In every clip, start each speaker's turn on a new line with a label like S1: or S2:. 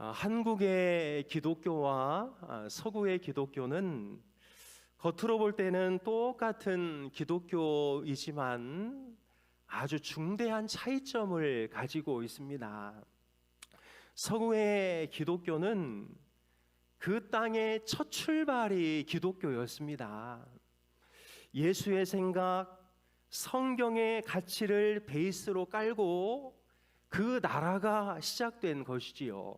S1: 한국의 기독교와 서구의 기독교는 겉으로 볼 때는 똑같은 기독교이지만 아주 중대한 차이점을 가지고 있습니다. 서구의 기독교는 그 땅의 첫 출발이 기독교였습니다. 예수의 생각, 성경의 가치를 베이스로 깔고 그 나라가 시작된 것이지요.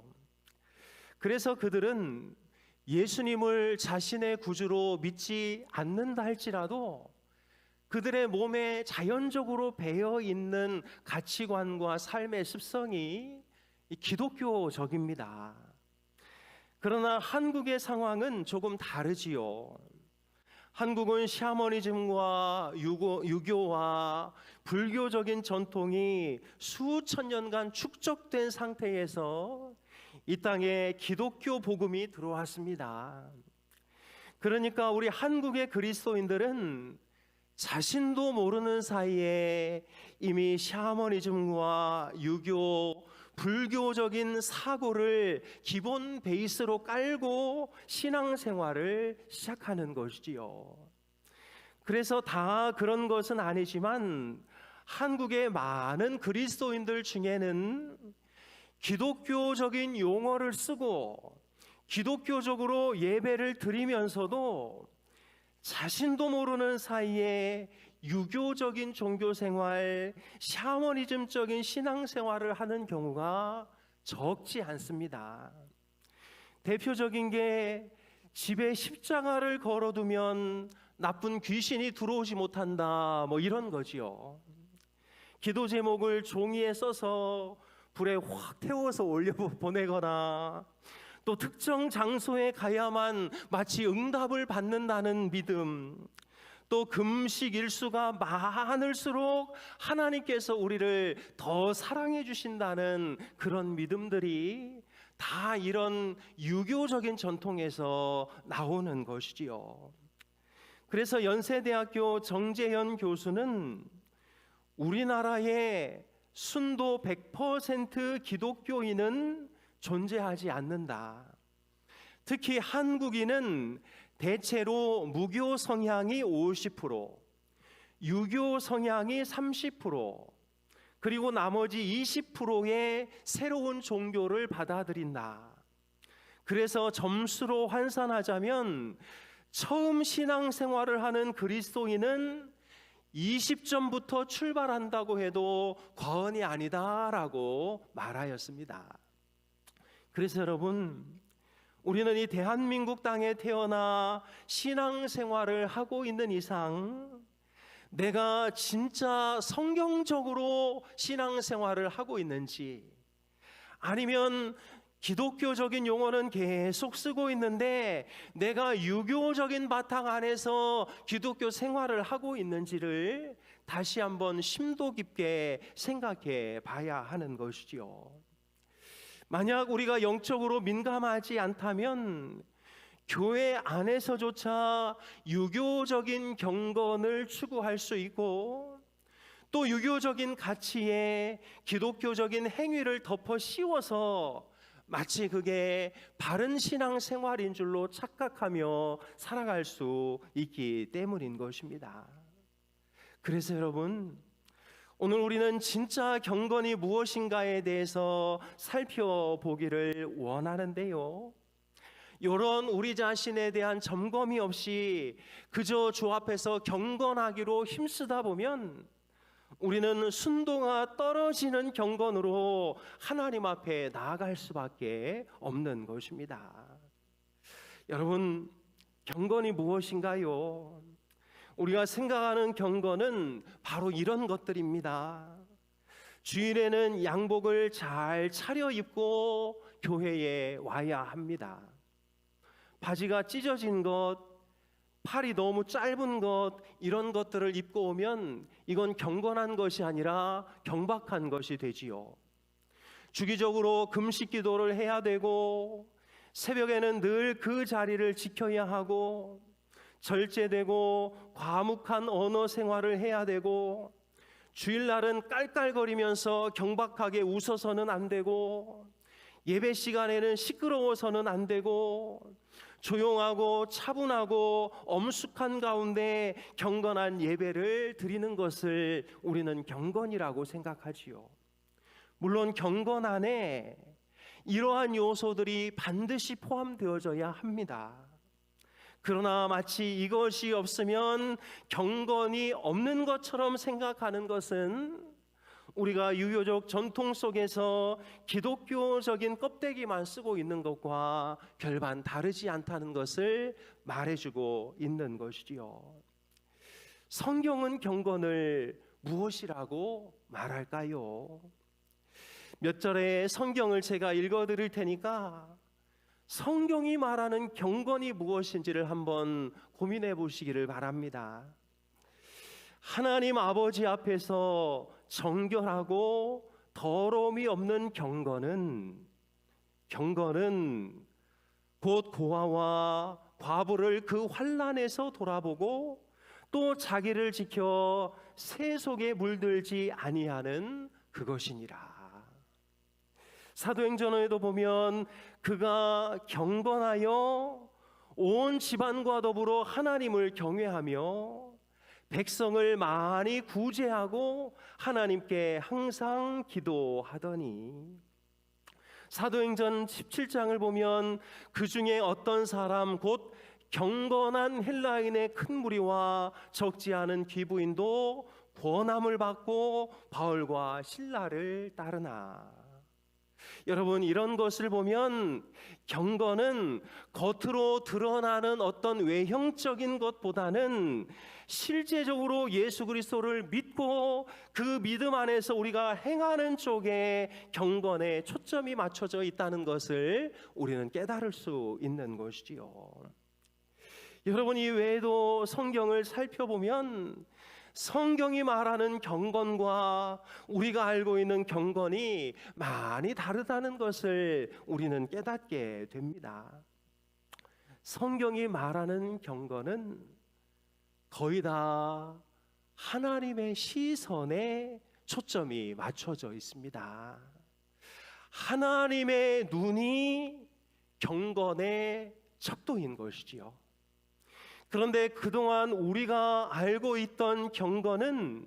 S1: 그래서 그들은 예수님을 자신의 구주로 믿지 않는다 할지라도 그들의 몸에 자연적으로 배어 있는 가치관과 삶의 습성이 기독교적입니다. 그러나 한국의 상황은 조금 다르지요. 한국은 샤머니즘과 유교와 불교적인 전통이 수천 년간 축적된 상태에서 이 땅에 기독교 복음이 들어왔습니다. 그러니까 우리 한국의 그리스도인들은 자신도 모르는 사이에 이미 샤머니즘과 유교, 불교적인 사고를 기본 베이스로 깔고 신앙생활을 시작하는 것이지요. 그래서 다 그런 것은 아니지만 한국의 많은 그리스도인들 중에는 기독교적인 용어를 쓰고 기독교적으로 예배를 드리면서도 자신도 모르는 사이에 유교적인 종교생활, 샤머니즘적인 신앙생활을 하는 경우가 적지 않습니다. 대표적인 게 집에 십자가를 걸어두면 나쁜 귀신이 들어오지 못한다, 이런 거지요. 기도 제목을 종이에 써서 불에 확 태워서 올려보내거나 또 특정 장소에 가야만 마치 응답을 받는다는 믿음, 또 금식 일수가 많을수록 하나님께서 우리를 더 사랑해 주신다는 그런 믿음들이 다 이런 유교적인 전통에서 나오는 것이지요. 그래서 연세대학교 정재현 교수는 우리나라에 순도 100% 기독교인은 존재하지 않는다. 특히 한국인은 대체로 무교 성향이 50%, 유교 성향이 30%, 그리고 나머지 20%의 새로운 종교를 받아들인다. 그래서 점수로 환산하자면 처음 신앙생활을 하는 그리스도인은 20점부터 출발한다고 해도 과언이 아니다라고 말하였습니다. 그래서 여러분, 우리는 이 대한민국 땅에 태어나 신앙생활을 하고 있는 이상 내가 진짜 성경적으로 신앙생활을 하고 있는지, 아니면 기독교적인 용어는 계속 쓰고 있는데 내가 유교적인 바탕 안에서 기독교 생활을 하고 있는지를 다시 한번 심도 깊게 생각해 봐야 하는 것이죠. 만약 우리가 영적으로 민감하지 않다면 교회 안에서조차 유교적인 경건을 추구할 수 있고 또 유교적인 가치에 기독교적인 행위를 덮어 씌워서 마치 그게 바른 신앙생활인 줄로 착각하며 살아갈 수 있기 때문인 것입니다. 그래서 여러분, 오늘 우리는 진짜 경건이 무엇인가에 대해서 살펴보기를 원하는데요, 이런 우리 자신에 대한 점검이 없이 그저 주 앞에서 경건하기로 힘쓰다 보면 우리는 순도가 떨어지는 경건으로 하나님 앞에 나아갈 수밖에 없는 것입니다. 여러분, 경건이 무엇인가요? 우리가 생각하는 경건은 바로 이런 것들입니다. 주일에는 양복을 잘 차려입고 교회에 와야 합니다. 바지가 찢어진 것, 팔이 너무 짧은 것, 이런 것들을 입고 오면 이건 경건한 것이 아니라 경박한 것이 되지요. 주기적으로 금식 기도를 해야 되고 새벽에는 늘 그 자리를 지켜야 하고 절제되고 과묵한 언어 생활을 해야 되고 주일날은 깔깔거리면서 경박하게 웃어서는 안 되고 예배 시간에는 시끄러워서는 안 되고 조용하고 차분하고 엄숙한 가운데 경건한 예배를 드리는 것을 우리는 경건이라고 생각하지요. 물론 경건 안에 이러한 요소들이 반드시 포함되어져야 합니다. 그러나 마치 이것이 없으면 경건이 없는 것처럼 생각하는 것은 우리가 유교적 전통 속에서 기독교적인 껍데기만 쓰고 있는 것과 별반 다르지 않다는 것을 말해주고 있는 것이지요. 성경은 경건을 무엇이라고 말할까요? 몇 절의 성경을 제가 읽어드릴 테니까 성경이 말하는 경건이 무엇인지를 한번 고민해 보시기를 바랍니다. 하나님 아버지 앞에서 정결하고 더러움이 없는 경건은 곧 고아와 과부를 그 환난에서 돌아보고 또 자기를 지켜 새 속에 물들지 아니하는 그것이니라. 사도행전에도 보면 그가 경건하여 온 집안과 더불어 하나님을 경외하며 백성을 많이 구제하고 하나님께 항상 기도하더니, 사도행전 17장을 보면 그 중에 어떤 사람 곧 경건한 헬라인의 큰 무리와 적지 않은 귀부인도 권함을 받고 바울과 실라를 따르나. 여러분, 이런 것을 보면 경건은 겉으로 드러나는 어떤 외형적인 것보다는 실제적으로 예수 그리스도를 믿고 그 믿음 안에서 우리가 행하는 쪽에 경건에 초점이 맞춰져 있다는 것을 우리는 깨달을 수 있는 것이지요. 여러분, 이 외에도 성경을 살펴보면 성경이 말하는 경건과 우리가 알고 있는 경건이 많이 다르다는 것을 우리는 깨닫게 됩니다. 성경이 말하는 경건은 거의 다 하나님의 시선에 초점이 맞춰져 있습니다. 하나님의 눈이 경건의 척도인 것이지요. 그런데 그동안 우리가 알고 있던 경건은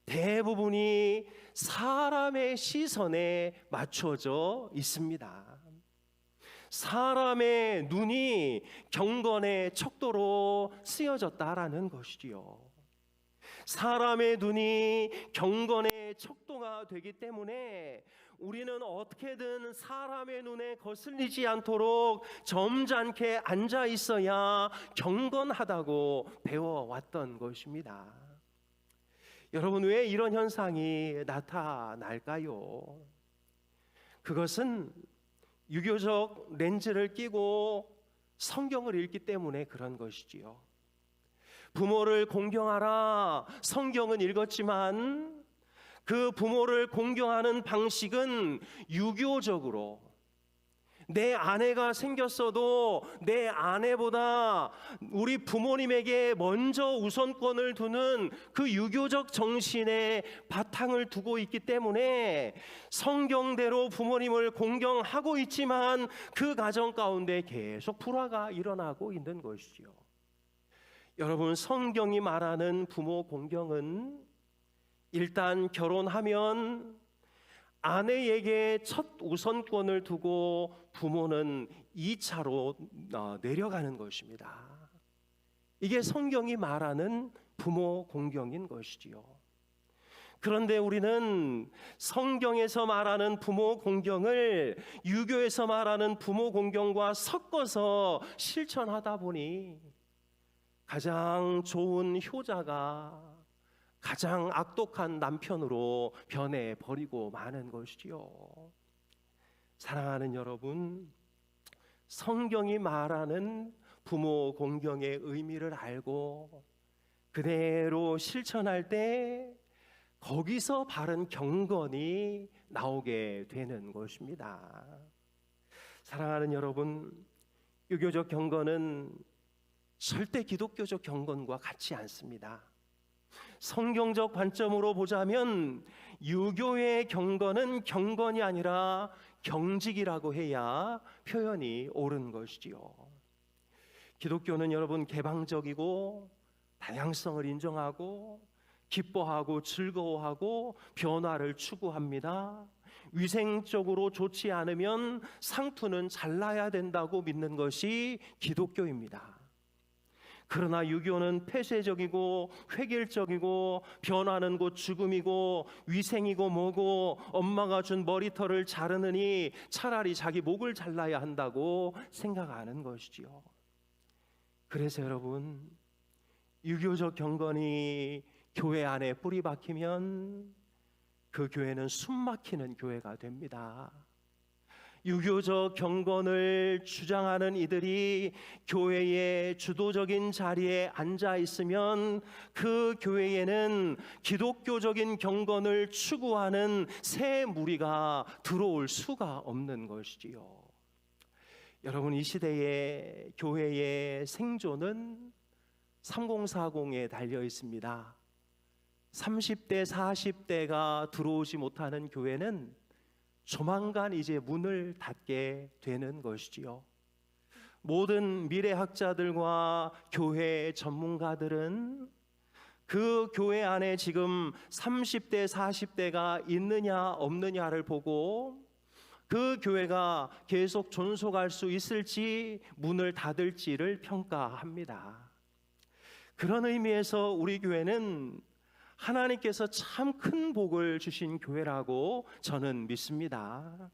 S1: 대부분이 사람의 시선에 맞춰져 있습니다. 사람의 눈이 경건의 척도로 쓰여졌다라는 것이지요. 사람의 눈이 경건의 척도가 되기 때문에 우리는 어떻게든 사람의 눈에 거슬리지 않도록 점잖게 앉아 있어야 경건하다고 배워왔던 것입니다. 여러분, 왜 이런 현상이 나타날까요? 그것은 유교적 렌즈를 끼고 성경을 읽기 때문에 그런 것이지요. 부모를 공경하라 성경은 읽었지만 그 부모를 공경하는 방식은 유교적으로, 내 아내가 생겼어도 내 아내보다 우리 부모님에게 먼저 우선권을 두는 그 유교적 정신에 바탕을 두고 있기 때문에 성경대로 부모님을 공경하고 있지만 그 가정 가운데 계속 불화가 일어나고 있는 것이죠. 여러분, 성경이 말하는 부모 공경은 일단 결혼하면 아내에게 첫 우선권을 두고 부모는 2차로 내려가는 것입니다. 이게 성경이 말하는 부모 공경인 것이지요. 그런데 우리는 성경에서 말하는 부모 공경을 유교에서 말하는 부모 공경과 섞어서 실천하다 보니 가장 좋은 효자가 가장 악독한 남편으로 변해버리고 마는 것이지요. 사랑하는 여러분, 성경이 말하는 부모 공경의 의미를 알고 그대로 실천할 때 거기서 바른 경건이 나오게 되는 것입니다. 사랑하는 여러분, 유교적 경건은 절대 기독교적 경건과 같지 않습니다. 성경적 관점으로 보자면 유교의 경건은 경건이 아니라 경직이라고 해야 표현이 옳은 것이지요. 기독교는 여러분 개방적이고 다양성을 인정하고 기뻐하고 즐거워하고 변화를 추구합니다. 위생적으로 좋지 않으면 상투는 잘라야 된다고 믿는 것이 기독교입니다. 그러나 유교는 폐쇄적이고 획일적이고 변화는 곧 죽음이고 위생이고 뭐고 엄마가 준 머리털을 자르느니 차라리 자기 목을 잘라야 한다고 생각하는 것이지요. 그래서 여러분, 유교적 경건이 교회 안에 뿌리 박히면 그 교회는 숨 막히는 교회가 됩니다. 유교적 경건을 주장하는 이들이 교회의 주도적인 자리에 앉아 있으면 그 교회에는 기독교적인 경건을 추구하는 새 무리가 들어올 수가 없는 것이지요. 여러분, 이 시대의 교회의 생존은 3040에 달려 있습니다. 30대, 40대가 들어오지 못하는 교회는 조만간 이제 문을 닫게 되는 것이지요. 모든 미래학자들과 교회 전문가들은 그 교회 안에 지금 30대, 40대가 있느냐 없느냐를 보고 그 교회가 계속 존속할 수 있을지 문을 닫을지를 평가합니다. 그런 의미에서 우리 교회는 하나님께서 참 큰 복을 주신 교회라고 저는 믿습니다.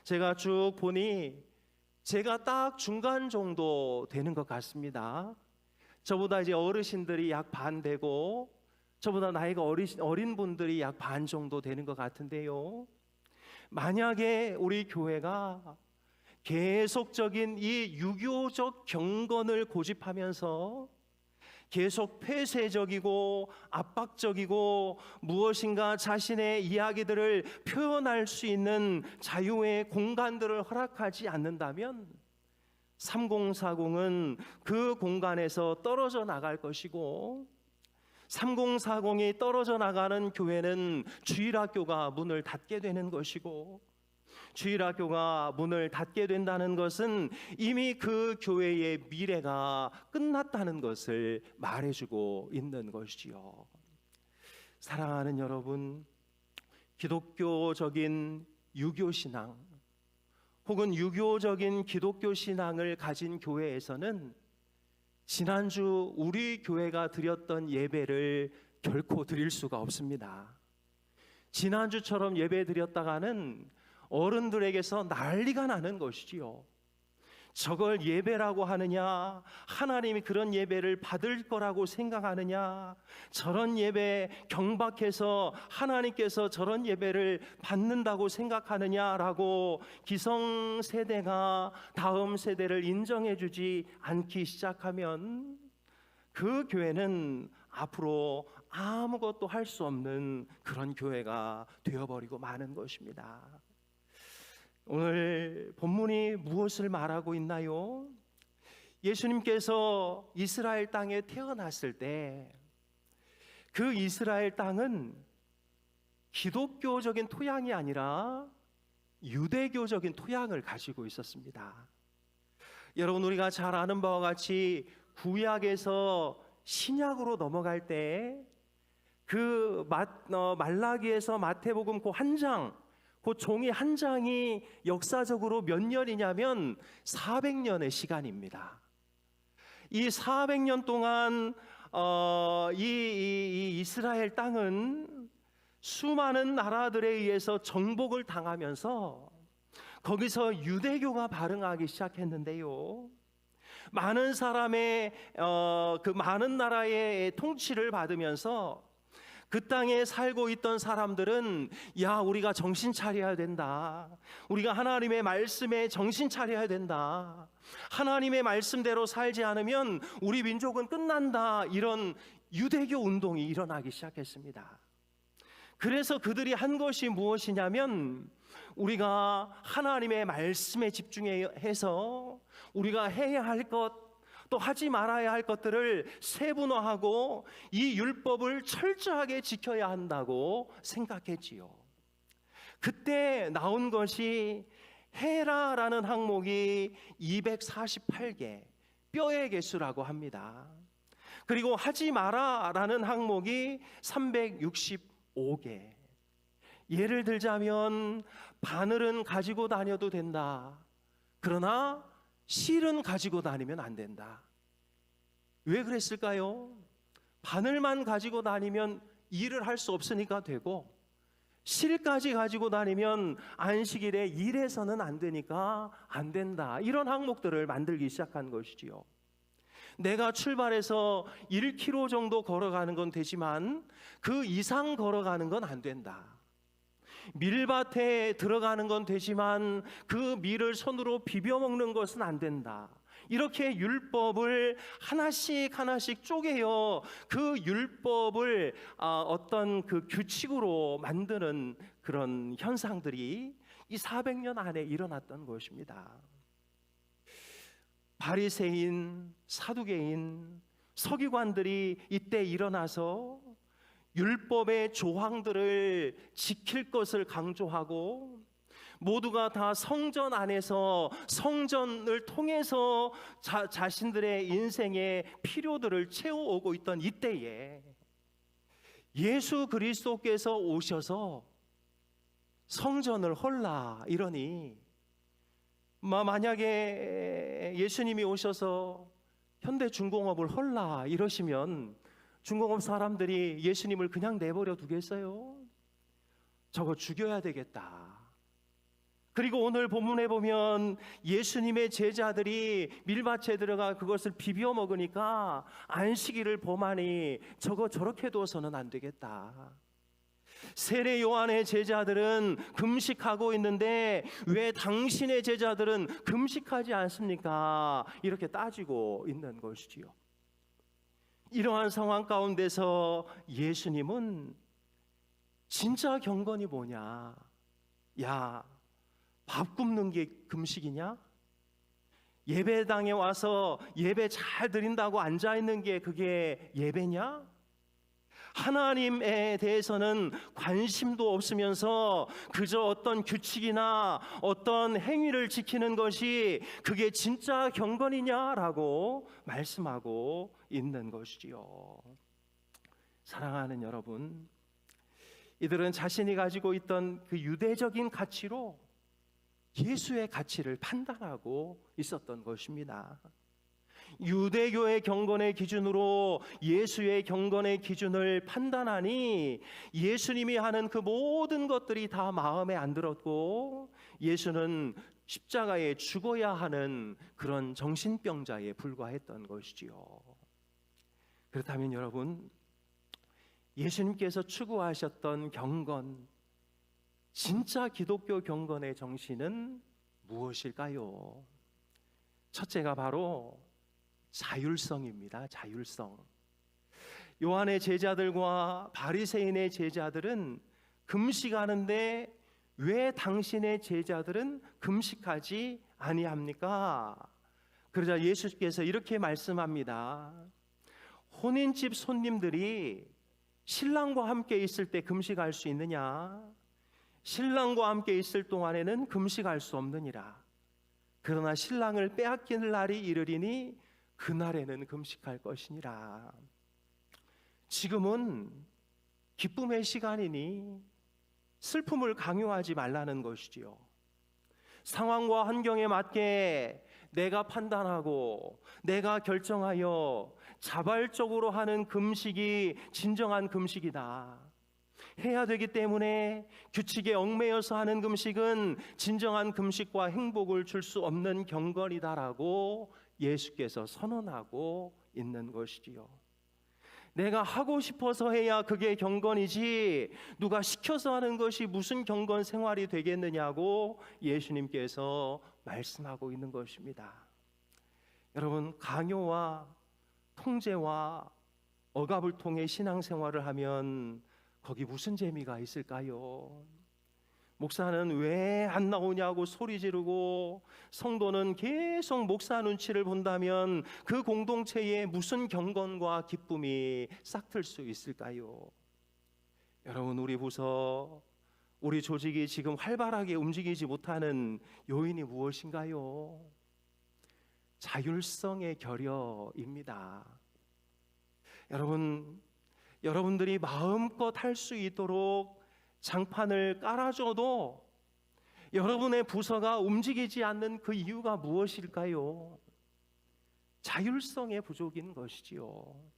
S1: 제가 쭉 보니 제가 딱 중간 정도 되는 것 같습니다. 저보다 이제 어르신들이 약 반 되고 저보다 나이가 어린 분들이 약 반 정도 되는 것 같은데요. 만약에 우리 교회가 계속적인 이 유교적 경건을 고집하면서 계속 폐쇄적이고 압박적이고 무엇인가 자신의 이야기들을 표현할 수 있는 자유의 공간들을 허락하지 않는다면 3040은 그 공간에서 떨어져 나갈 것이고 3040이 떨어져 나가는 교회는 주일학교가 문을 닫게 되는 것이고 주일학교가 문을 닫게 된다는 것은 이미 그 교회의 미래가 끝났다는 것을 말해주고 있는 것이지요. 사랑하는 여러분, 기독교적인 유교신앙 혹은 유교적인 기독교 신앙을 가진 교회에서는 지난주 우리 교회가 드렸던 예배를 결코 드릴 수가 없습니다. 지난주처럼 예배 드렸다가는 어른들에게서 난리가 나는 것이지요. 저걸 예배라고 하느냐, 하나님이 그런 예배를 받을 거라고 생각하느냐, 저런 예배 경박해서 하나님께서 저런 예배를 받는다고 생각하느냐라고 기성세대가 다음 세대를 인정해주지 않기 시작하면 그 교회는 앞으로 아무것도 할 수 없는 그런 교회가 되어버리고 마는 것입니다. 오늘 본문이 무엇을 말하고 있나요? 예수님께서 이스라엘 땅에 태어났을 때 그 이스라엘 땅은 기독교적인 토양이 아니라 유대교적인 토양을 가지고 있었습니다. 여러분, 우리가 잘 아는 바와 같이 구약에서 신약으로 넘어갈 때 그 말라기에서 마태복음 그 한 장, 그 종이 한 장이 역사적으로 몇 년이냐면 400년의 시간입니다. 이 400년 동안 이 이스라엘 땅은 수많은 나라들에 의해서 정복을 당하면서 거기서 유대교가 발흥하기 시작했는데요. 많은 사람의 그 많은 나라의 통치를 받으면서 그 땅에 살고 있던 사람들은 야, 우리가 정신 차려야 된다. 우리가 하나님의 말씀에 정신 차려야 된다. 하나님의 말씀대로 살지 않으면 우리 민족은 끝난다. 이런 유대교 운동이 일어나기 시작했습니다. 그래서 그들이 한 것이 무엇이냐면 우리가 하나님의 말씀에 집중해서 우리가 해야 할 것, 또 하지 말아야 할 것들을 세분화하고 이 율법을 철저하게 지켜야 한다고 생각했지요. 그때 나온 것이 해라라는 항목이 248개, 뼈의 개수라고 합니다. 그리고 하지 마라라는 항목이 365개. 예를 들자면 바늘은 가지고 다녀도 된다. 그러나 실은 가지고 다니면 안 된다. 왜 그랬을까요? 바늘만 가지고 다니면 일을 할 수 없으니까 되고, 실까지 가지고 다니면 안식일에 일해서는 안 되니까 안 된다. 이런 항목들을 만들기 시작한 것이지요. 내가 출발해서 1km 정도 걸어가는 건 되지만 그 이상 걸어가는 건 안 된다. 밀밭에 들어가는 건 되지만 그 밀을 손으로 비벼 먹는 것은 안 된다. 이렇게 율법을 하나씩 하나씩 쪼개어 그 율법을 어떤 그 규칙으로 만드는 그런 현상들이 이 400년 안에 일어났던 것입니다. 바리새인, 사두개인, 서기관들이 이때 일어나서 율법의 조항들을 지킬 것을 강조하고 모두가 다 성전 안에서 성전을 통해서 자신들의 인생의 필요들을 채워오고 있던 이때에 예수 그리스도께서 오셔서 성전을 헐라 이러니, 만약에 예수님이 오셔서 현대중공업을 헐라 이러시면 중공업 사람들이 예수님을 그냥 내버려 두겠어요? 저거 죽여야 되겠다. 그리고 오늘 본문에 보면 예수님의 제자들이 밀밭에 들어가 그것을 비벼 먹으니까 안식일을 범하니 저거 저렇게 둬서는 안 되겠다. 세례 요한의 제자들은 금식하고 있는데 왜 당신의 제자들은 금식하지 않습니까? 이렇게 따지고 있는 것이지요. 이러한 상황 가운데서 예수님은 진짜 경건이 뭐냐? 야, 밥 굽는 게 금식이냐? 예배당에 와서 예배 잘 드린다고 앉아있는 게 그게 예배냐? 하나님에 대해서는 관심도 없으면서 그저 어떤 규칙이나 어떤 행위를 지키는 것이 그게 진짜 경건이냐라고 말씀하고 있는 것이지요. 사랑하는 여러분, 이들은 자신이 가지고 있던 그 유대적인 가치로 예수의 가치를 판단하고 있었던 것입니다. 유대교의 경건의 기준으로 예수의 경건의 기준을 판단하니 예수님이 하는 그 모든 것들이 다 마음에 안 들었고 예수는 십자가에 죽어야 하는 그런 정신병자에 불과했던 것이지요. 그렇다면 여러분, 예수님께서 추구하셨던 경건, 진짜 기독교 경건의 정신은 무엇일까요? 첫째가 바로 자율성입니다. 자율성. 요한의 제자들과 바리새인의 제자들은 금식하는데 왜 당신의 제자들은 금식하지 아니합니까? 그러자 예수께서 이렇게 말씀합니다. 혼인집 손님들이 신랑과 함께 있을 때 금식할 수 있느냐? 신랑과 함께 있을 동안에는 금식할 수 없느니라. 그러나 신랑을 빼앗길 날이 이르리니 그날에는 금식할 것이니라. 지금은 기쁨의 시간이니 슬픔을 강요하지 말라는 것이지요. 상황과 환경에 맞게 내가 판단하고 내가 결정하여 자발적으로 하는 금식이 진정한 금식이다. 해야 되기 때문에 규칙에 얽매여서 하는 금식은 진정한 금식과 행복을 줄 수 없는 경건이다라고 예수께서 선언하고 있는 것이지요. 내가 하고 싶어서 해야 그게 경건이지 누가 시켜서 하는 것이 무슨 경건 생활이 되겠느냐고 예수님께서 말씀하고 있는 것입니다. 여러분, 강요와 통제와 억압을 통해 신앙생활을 하면 거기 무슨 재미가 있을까요? 목사는 왜 안 나오냐고 소리 지르고 성도는 계속 목사 눈치를 본다면 그 공동체에 무슨 경건과 기쁨이 싹틀 수 있을까요? 여러분, 우리 부서 우리 조직이 지금 활발하게 움직이지 못하는 요인이 무엇인가요? 자율성의 결여입니다. 여러분들이 마음껏 할 수 있도록 장판을 깔아줘도 여러분의 부서가 움직이지 않는 그 이유가 무엇일까요? 자율성의 부족인 것이지요.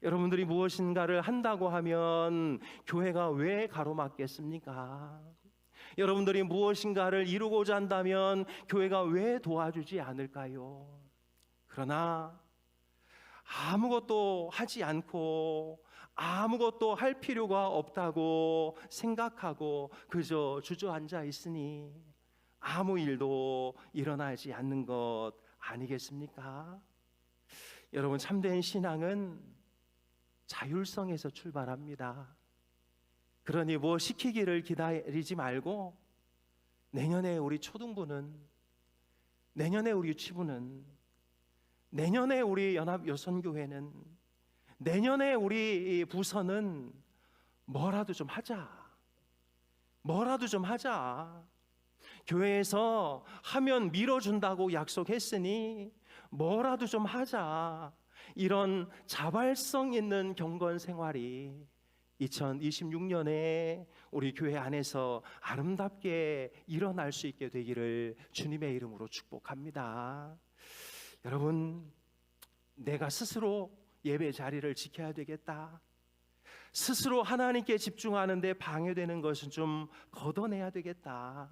S1: 여러분들이 무엇인가를 한다고 하면 교회가 왜 가로막겠습니까? 여러분들이 무엇인가를 이루고자 한다면 교회가 왜 도와주지 않을까요? 그러나 아무것도 하지 않고 아무것도 할 필요가 없다고 생각하고 그저 주저앉아 있으니 아무 일도 일어나지 않는 것 아니겠습니까? 여러분, 참된 신앙은 자율성에서 출발합니다. 그러니 뭐 시키기를 기다리지 말고 내년에 우리 초등부는, 내년에 우리 유치부는, 내년에 우리 연합여선교회는, 내년에 우리 부서는 뭐라도 좀 하자. 뭐라도 좀 하자. 교회에서 하면 밀어준다고 약속했으니 뭐라도 좀 하자. 이런 자발성 있는 경건 생활이 2026년에 우리 교회 안에서 아름답게 일어날 수 있게 되기를 주님의 이름으로 축복합니다. 여러분, 내가 스스로 예배 자리를 지켜야 되겠다. 스스로 하나님께 집중하는데 방해되는 것은 좀 걷어내야 되겠다.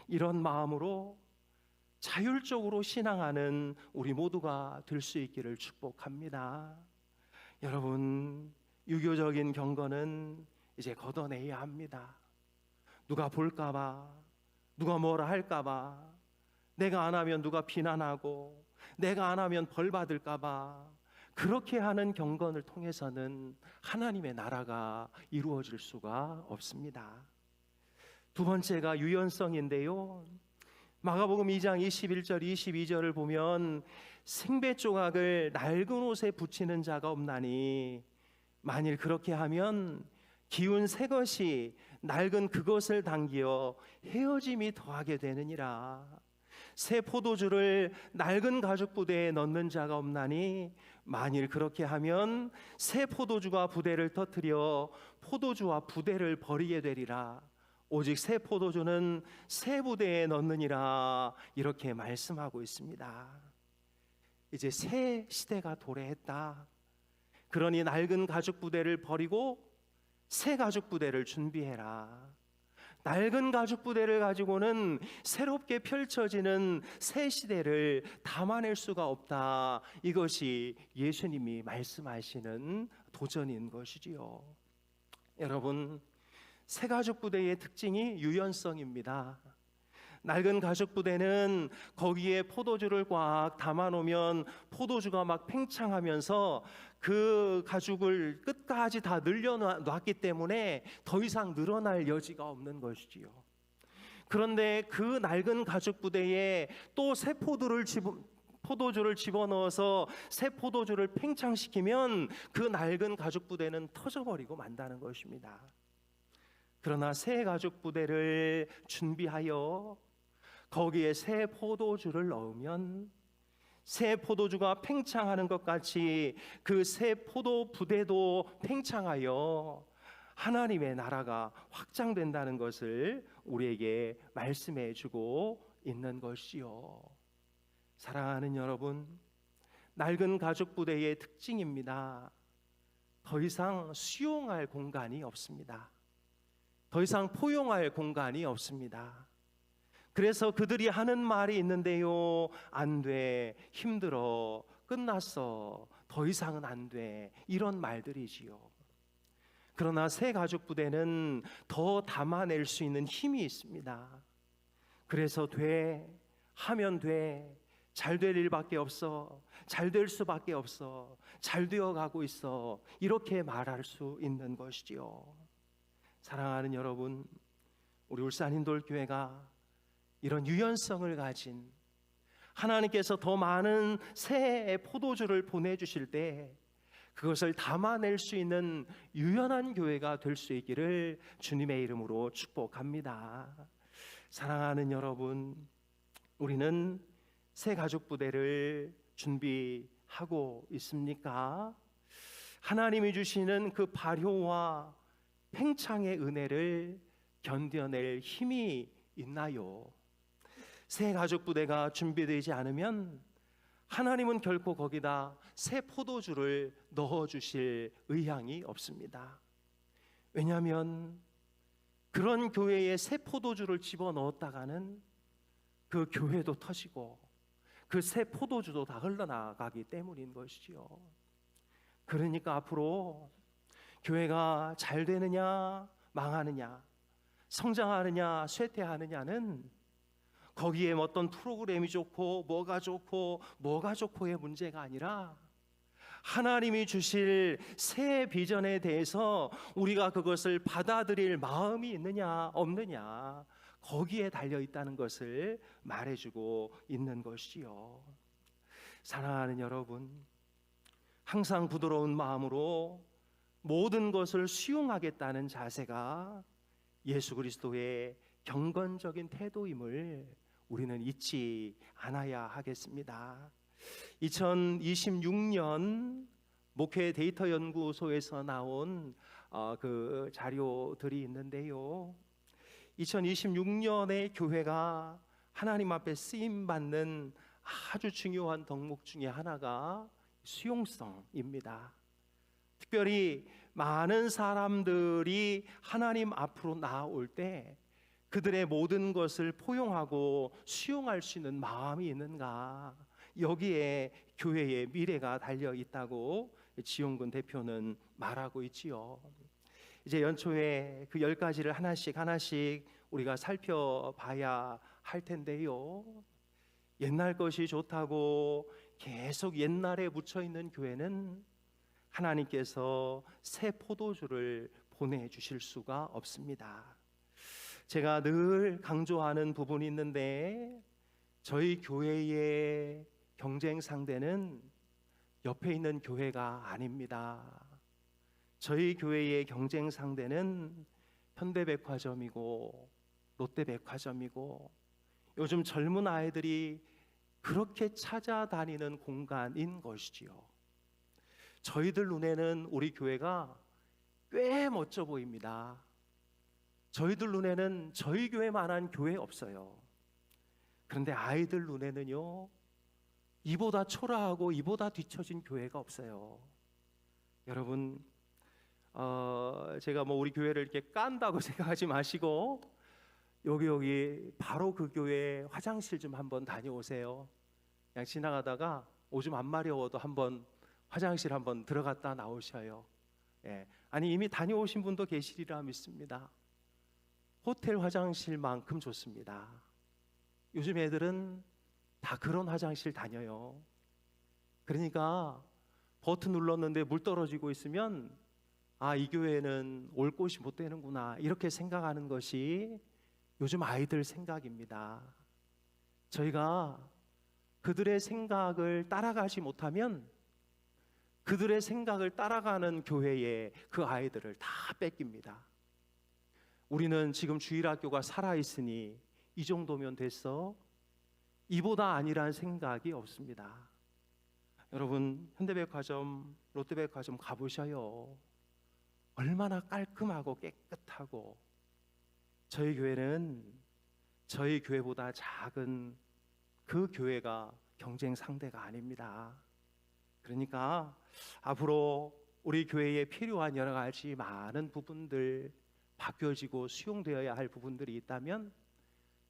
S1: 이런 마음으로 자율적으로 신앙하는 우리 모두가 될 수 있기를 축복합니다. 여러분, 유교적인 경건은 이제 걷어내야 합니다. 누가 볼까봐, 누가 뭐라 할까봐, 내가 안 하면 누가 비난하고, 내가 안 하면 벌 받을까봐, 그렇게 하는 경건을 통해서는 하나님의 나라가 이루어질 수가 없습니다. 두 번째가 유연성인데요, 마가복음 2장 21절 22절을 보면 생배 조각을 낡은 옷에 붙이는 자가 없나니 만일 그렇게 하면 기운 새 것이 낡은 그것을 당기어 헤어짐이 더하게 되느니라. 새 포도주를 낡은 가죽 부대에 넣는 자가 없나니 만일 그렇게 하면 새 포도주가 부대를 터뜨려 포도주와 부대를 버리게 되리라. 오직 새 포도주는 새 부대에 넣느니라. 이렇게 말씀하고 있습니다. 이제 새 시대가 도래했다. 그러니 낡은 가죽 부대를 버리고 새 가죽 부대를 준비해라. 낡은 가죽 부대를 가지고는 새롭게 펼쳐지는 새 시대를 담아낼 수가 없다. 이것이 예수님이 말씀하시는 도전인 것이지요. 여러분, 새 가죽 부대의 특징이 유연성입니다. 낡은 가죽 부대는 거기에 포도주를 꽉 담아놓으면 포도주가 막 팽창하면서 그 가죽을 끝까지 다 늘려놨기 때문에 더 이상 늘어날 여지가 없는 것이지요. 그런데 그 낡은 가죽 부대에 또 새 포도주를 집어넣어서 새 포도주를 팽창시키면 그 낡은 가죽 부대는 터져버리고 만다는 것입니다. 그러나 새 가죽 부대를 준비하여 거기에 새 포도주를 넣으면 새 포도주가 팽창하는 것 같이 그 새 포도 부대도 팽창하여 하나님의 나라가 확장된다는 것을 우리에게 말씀해 주고 있는 것이요. 사랑하는 여러분, 낡은 가죽 부대의 특징입니다. 더 이상 수용할 공간이 없습니다. 더 이상 포용할 공간이 없습니다. 그래서 그들이 하는 말이 있는데요, 안 돼, 힘들어, 끝났어, 더 이상은 안 돼, 이런 말들이지요. 그러나 새 가죽 부대는 더 담아낼 수 있는 힘이 있습니다. 그래서 돼, 하면 돼, 잘 될 일밖에 없어, 잘 될 수밖에 없어, 잘 되어가고 있어, 이렇게 말할 수 있는 것이지요. 사랑하는 여러분, 우리 울산인돌교회가 이런 유연성을 가진, 하나님께서 더 많은 새 포도주를 보내주실 때 그것을 담아낼 수 있는 유연한 교회가 될 수 있기를 주님의 이름으로 축복합니다. 사랑하는 여러분, 우리는 새 가족 부대를 준비하고 있습니까? 하나님이 주시는 그 발효와 팽창의 은혜를 견뎌낼 힘이 있나요? 새 가족 부대가 준비되지 않으면 하나님은 결코 거기다 새 포도주를 넣어주실 의향이 없습니다. 왜냐하면 그런 교회에 새 포도주를 집어넣었다가는 그 교회도 터지고 그 새 포도주도 다 흘러나가기 때문인 것이지요. 그러니까 앞으로 교회가 잘 되느냐 망하느냐, 성장하느냐 쇠퇴하느냐는 거기에 어떤 프로그램이 좋고 뭐가 좋고의 문제가 아니라 하나님이 주실 새 비전에 대해서 우리가 그것을 받아들일 마음이 있느냐 없느냐, 거기에 달려 있다는 것을 말해주고 있는 것이요. 사랑하는 여러분, 항상 부드러운 마음으로 모든 것을 수용하겠다는 자세가 예수 그리스도의 경건적인 태도임을 우리는 잊지 않아야 하겠습니다. 2026년 목회 데이터 연구소에서 나온 그 자료들이 있는데요, 2026년의 교회가 하나님 앞에 쓰임받는 아주 중요한 덕목 중에 하나가 수용성입니다. 특별히 많은 사람들이 하나님 앞으로 나아올 때 그들의 모든 것을 포용하고 수용할 수 있는 마음이 있는가, 여기에 교회의 미래가 달려 있다고 지용근 대표는 말하고 있지요. 이제 연초에 그 10가지를 하나씩 우리가 살펴봐야 할 텐데요, 옛날 것이 좋다고 계속 옛날에 묻혀있는 교회는 하나님께서 새 포도주를 보내주실 수가 없습니다. 제가 늘 강조하는 부분이 있는데, 저희 교회의 경쟁 상대는 옆에 있는 교회가 아닙니다. 저희 교회의 경쟁 상대는 현대백화점이고 롯데백화점이고 요즘 젊은 아이들이 그렇게 찾아다니는 공간인 것이지요. 저희들 눈에는 우리 교회가 꽤 멋져 보입니다. 저희들 눈에는 저희 교회만한 교회 없어요. 그런데 아이들 눈에는요, 이보다 초라하고 이보다 뒤처진 교회가 없어요. 여러분, 제가 우리 교회를 이렇게 깐다고 생각하지 마시고 여기 바로 그 교회 화장실 좀 한번 다녀오세요. 그냥 지나가다가 오줌 안 마려워도 한번 화장실 한번 들어갔다 나오셔요. 아니 이미 다녀오신 분도 계시리라 믿습니다. 호텔 화장실만큼 좋습니다. 요즘 애들은 다 그런 화장실 다녀요. 그러니까 버튼 눌렀는데 물 떨어지고 있으면 이 교회는 올 곳이 못 되는구나, 이렇게 생각하는 것이 요즘 아이들 생각입니다. 저희가 그들의 생각을 따라가지 못하면 그들의 생각을 따라가는 교회에 그 아이들을 다 뺏깁니다. 우리는 지금 주일학교가 살아있으니 이 정도면 됐어, 이보다 아니란 생각이 없습니다. 여러분, 현대백화점, 롯데백화점 가보셔요. 얼마나 깔끔하고 깨끗하고. 저희 교회는 저희 교회보다 작은 그 교회가 경쟁 상대가 아닙니다. 그러니까 앞으로 우리 교회에 필요한 여러 가지 많은 부분들, 바뀌어지고 수용되어야 할 부분들이 있다면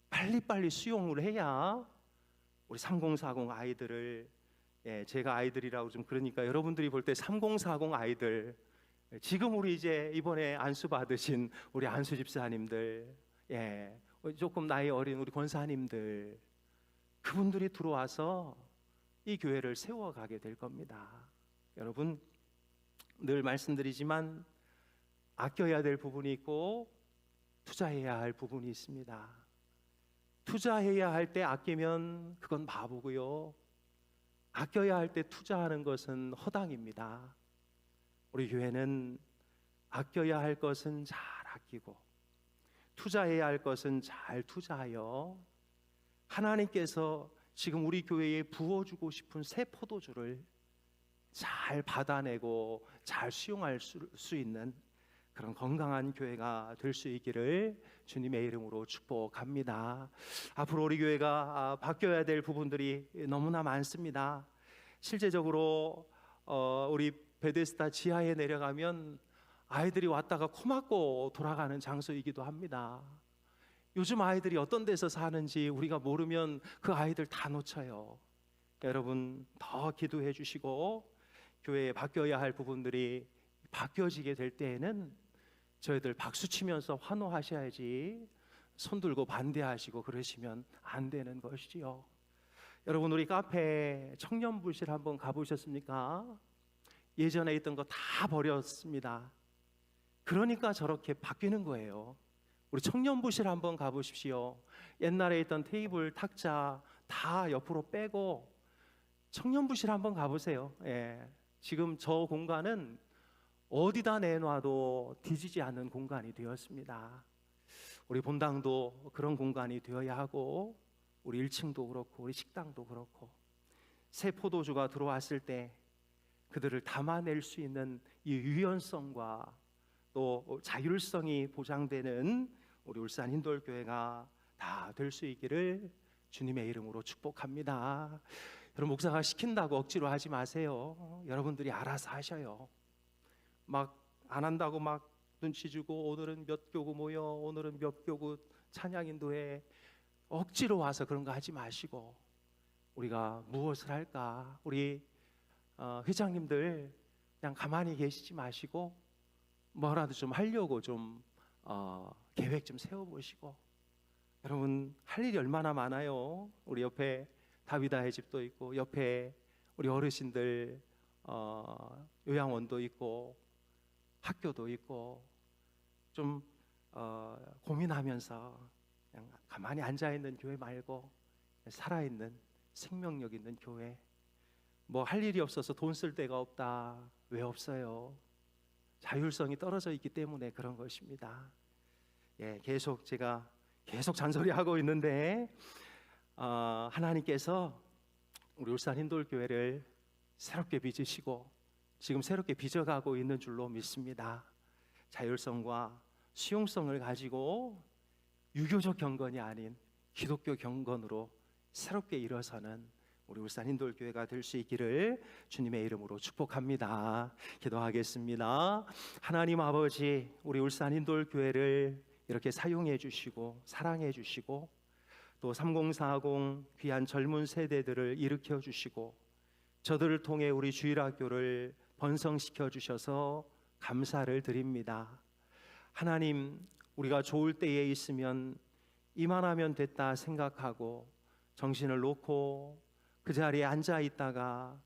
S1: 빨리빨리 수용을 해야 우리 3040 아이들을, 제가 아이들이라고 좀 그러니까 여러분들이 볼 때 3040 아이들, 지금 우리 이제 이번에 안수 받으신 우리 안수 집사님들, 조금 나이 어린 우리 권사님들, 그분들이 들어와서 이 교회를 세워가게 될 겁니다. 여러분, 늘 말씀드리지만 아껴야 될 부분이 있고 투자해야 할 부분이 있습니다. 투자해야 할 때 아끼면 그건 바보고요, 아껴야 할 때 투자하는 것은 허당입니다. 우리 교회는 아껴야 할 것은 잘 아끼고 투자해야 할 것은 잘 투자하여 하나님께서 지금 우리 교회에 부어주고 싶은 새 포도주를 잘 받아내고 잘 수용할 수 있는 그런 건강한 교회가 될 수 있기를 주님의 이름으로 축복합니다. 앞으로 우리 교회가 바뀌어야 될 부분들이 너무나 많습니다. 실제적으로 우리 베데스다 지하에 내려가면 아이들이 왔다가 코 막고 돌아가는 장소이기도 합니다. 요즘 아이들이 어떤 데서 사는지 우리가 모르면 그 아이들 다 놓쳐요. 여러분 더 기도해 주시고 교회에 바뀌어야 할 부분들이 바뀌어지게 될 때에는 저희들 박수 치면서 환호하셔야지 손 들고 반대하시고 그러시면 안 되는 것이지요. 여러분 우리 카페 청년부실 한번 가보셨습니까? 예전에 있던 거 다 버렸습니다. 그러니까 저렇게 바뀌는 거예요. 우리 청년부실 한번 가보십시오. 옛날에 있던 테이블, 탁자 다 옆으로 빼고 청년부실 한번 가보세요. 예. 지금 저 공간은 어디다 내놔도 뒤지지 않는 공간이 되었습니다. 우리 본당도 그런 공간이 되어야 하고 우리 1층도 그렇고 우리 식당도 그렇고 새 포도주가 들어왔을 때 그들을 담아낼 수 있는 이 유연성과 또 자율성이 보장되는 우리 울산 힌돌교회가 다 될 수 있기를 주님의 이름으로 축복합니다. 여러분 목사가 시킨다고 억지로 하지 마세요. 여러분들이 알아서 하셔요. 막 안 한다고 막 눈치 주고 오늘은 몇 교구 모여 오늘은 몇 교구 찬양 인도회 억지로 와서 그런 거 하지 마시고 우리가 무엇을 할까 우리 회장님들 그냥 가만히 계시지 마시고 뭐라도 좀 하려고 좀 계획 좀 세워보시고 여러분 할 일이 얼마나 많아요. 우리 옆에 다비다의 집도 있고 옆에 우리 어르신들 요양원도 있고 학교도 있고 좀 고민하면서 그냥 가만히 앉아있는 교회 말고 살아있는 생명력 있는 교회 뭐 할 일이 없어서 돈 쓸 데가 없다. 왜 없어요? 자율성이 떨어져 있기 때문에 그런 것입니다. 예, 제가 계속 잔소리하고 있는데 하나님께서 우리 울산 힌돌교회를 새롭게 빚으시고 지금 새롭게 빚어가고 있는 줄로 믿습니다. 자율성과 수용성을 가지고 유교적 경건이 아닌 기독교 경건으로 새롭게 일어서는 우리 울산 힌돌교회가 될 수 있기를 주님의 이름으로 축복합니다. 기도하겠습니다. 하나님 아버지, 우리 울산 힌돌교회를 이렇게 사용해 주시고 사랑해 주시고 또 3040 귀한 젊은 세대들을 일으켜 주시고 저들을 통해 우리 주일학교를 번성시켜 주셔서 감사를 드립니다. 하나님, 우리가 좋을 때에 있으면 이만하면 됐다 생각하고 정신을 놓고 그 자리에 앉아 있다가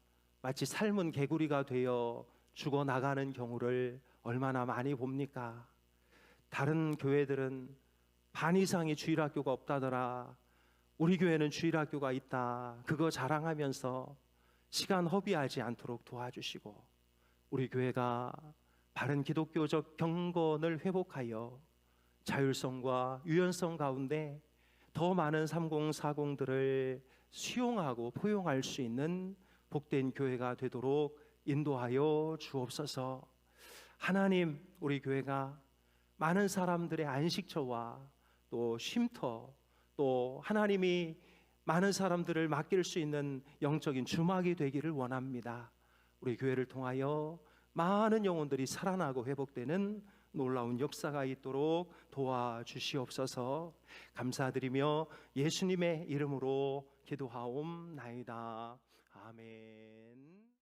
S1: 마치 삶은 개구리가 되어 죽어나가는 경우를 얼마나 많이 봅니까? 다른 교회들은 반 이상이 주일학교가 없다더라. 우리 교회는 주일학교가 있다. 그거 자랑하면서 시간 허비하지 않도록 도와주시고 우리 교회가 바른 기독교적 경건을 회복하여 자율성과 유연성 가운데 더 많은 3040들을 수용하고 포용할 수 있는 복된 교회가 되도록 인도하여 주옵소서. 하나님, 우리 교회가 많은 사람들의 안식처와 또 쉼터 또 하나님이 많은 사람들을 맡길 수 있는 영적인 주막이 되기를 원합니다. 우리 교회를 통하여 많은 영혼들이 살아나고 회복되는 놀라운 역사가 있도록 도와주시옵소서. 감사드리며 예수님의 이름으로 기도하옵나이다. 아멘.